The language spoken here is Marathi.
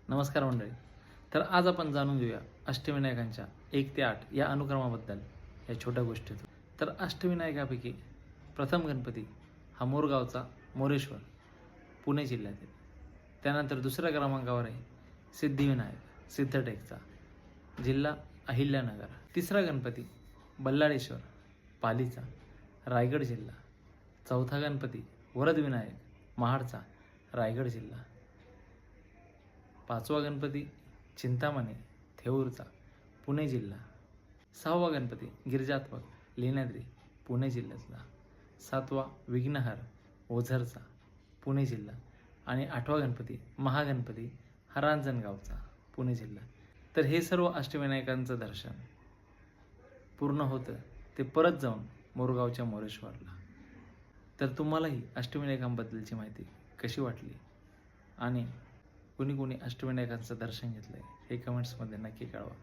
नमस्कार मंडळी. तर आज आपण जाणून घेऊया अष्टविनायकांच्या 1 ते 8 या अनुक्रमाबद्दल या छोट्या गोष्टीतून. तर अष्टविनायकापैकी प्रथम गणपती हा मोरगावचा मोरेश्वर पुणे जिल्ह्यातील. त्यानंतर दुसऱ्या क्रमांकावर आहे सिद्धिविनायक सिद्धटेकचा जिल्हा अहिल्यानगर. तिसरा गणपती बल्लाळेश्वर पालीचा रायगड जिल्हा. चौथा गणपती वरदविनायक महाडचा रायगड जिल्हा. पाचवा गणपती चिंतामणी थेऊरचा पुणे जिल्हा. सहावा गणपती गिरिजात्मक लेण्याद्री पुणे जिल्ह्यातला. सातवा विघ्नहर ओझरचा पुणे जिल्हा. आणि आठवा गणपती महागणपती हा रांजणगावचा पुणे जिल्हा. तर हे सर्व अष्टविनायकांचं दर्शन पूर्ण होतं ते परत जाऊन मोरगावच्या मोरेश्वरला. तर तुम्हालाही अष्टविनायकांबद्दलची माहिती कशी वाटली आणि कोणी कोणी अष्टविनायकांचं दर्शन घेतलं आहे हे कमेंट्समध्ये नक्की कळवा.